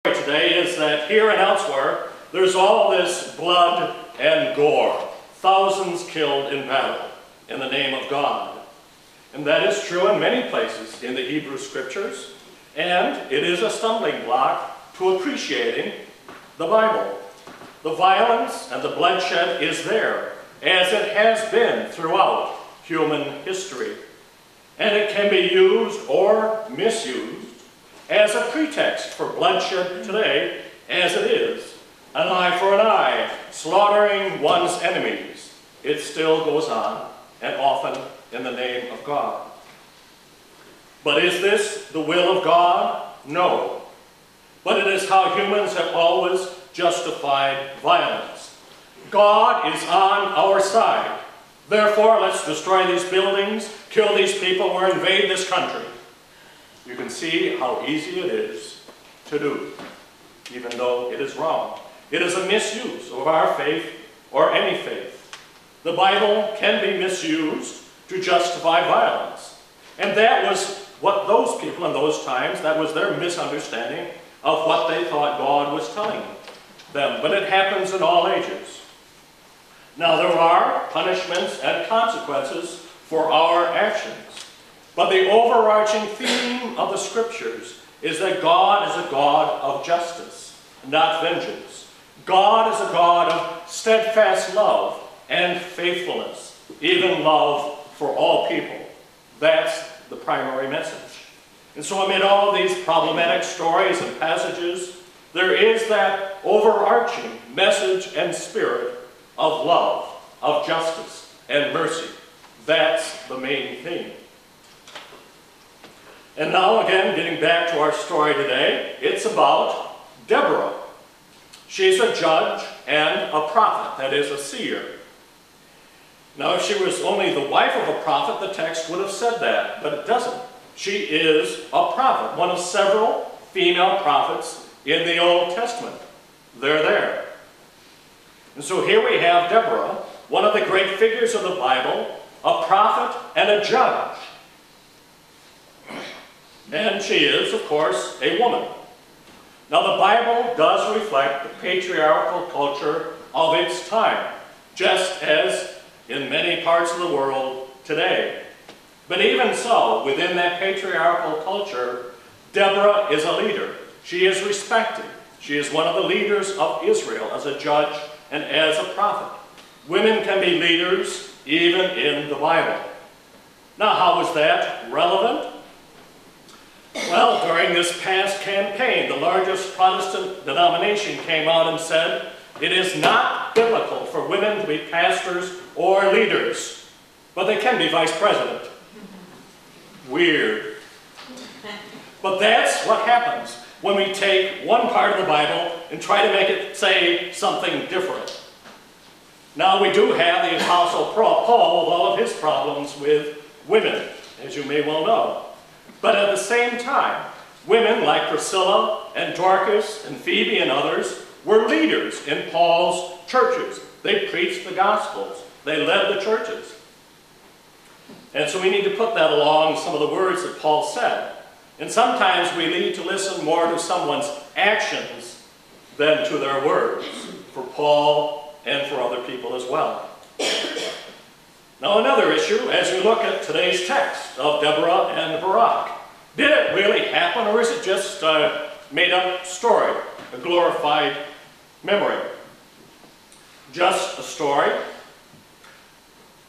Today is that here and elsewhere, there's all this blood and gore, thousands killed in battle in the name of God. And that is true in many places in the Hebrew Scriptures, and it is a stumbling block to appreciating the Bible. The violence and the bloodshed is there, as it has been throughout human history. And it can be used or misused as a pretext for bloodshed today, as it is. An eye for an eye, slaughtering one's enemies. It still goes on, and often in the name of God. But is this the will of God? No. But it is how humans have always justified violence. God is on our side. Therefore, let's destroy these buildings, kill these people, or invade this country. You can see how easy it is to do, even though it is wrong. It is a misuse of our faith or any faith. The Bible can be misused to justify violence. And that was what those people in those times, that was their misunderstanding of what they thought God was telling them. But it happens in all ages. Now, there are punishments and consequences for our actions. But the overarching theme of the Scriptures is that God is a God of justice, not vengeance. God is a God of steadfast love and faithfulness, even love for all people. That's the primary message. And so amid all of these problematic stories and passages, there is that overarching message and spirit of love, of justice, and mercy. That's the main theme. And now again, getting back to our story today, it's about Deborah. She's a judge and a prophet, that is, a seer. Now, if she was only the wife of a prophet, the text would have said that, but it doesn't. She is a prophet, one of several female prophets in the Old Testament. They're there. And so here we have Deborah, one of the great figures of the Bible, a prophet and a judge. And she is, of course, a woman. Now, the Bible does reflect the patriarchal culture of its time, just as in many parts of the world today. But even so, within that patriarchal culture, Deborah is a leader. She is respected. She is one of the leaders of Israel as a judge and as a prophet. Women can be leaders even in the Bible. Now, how is that relevant? Well, during this past campaign, the largest Protestant denomination came out and said, it is not biblical for women to be pastors or leaders, but they can be vice president. Weird. But that's what happens when we take one part of the Bible and try to make it say something different. Now, we do have the Apostle Paul with all of his problems with women, as you may well know. But at the same time, women like Priscilla and Dorcas and Phoebe and others were leaders in Paul's churches. They preached the Gospels. They led the churches. And so we need to put that along some of the words that Paul said. And sometimes we need to listen more to someone's actions than to their words, for Paul and for other people as well. Now, another issue, as we look at today's text of Deborah and Barak. Did it really happen, or is it just a made-up story, a glorified memory? Just a story.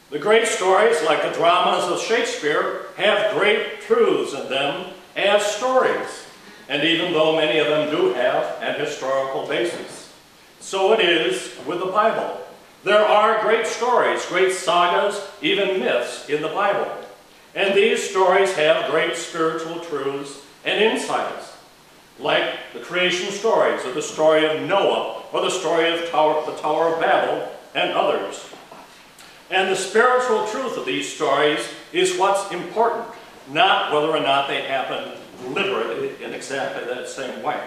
The great stories, like the dramas of Shakespeare, have great truths in them as stories. And even though many of them do have an historical basis, so it is with the Bible. There are great stories, great sagas, even myths in the Bible. And these stories have great spiritual truths and insights, like the creation stories, or the story of Noah, or the story of the Tower of Babel, and others. And the spiritual truth of these stories is what's important, not whether or not they happen literally in exactly that same way.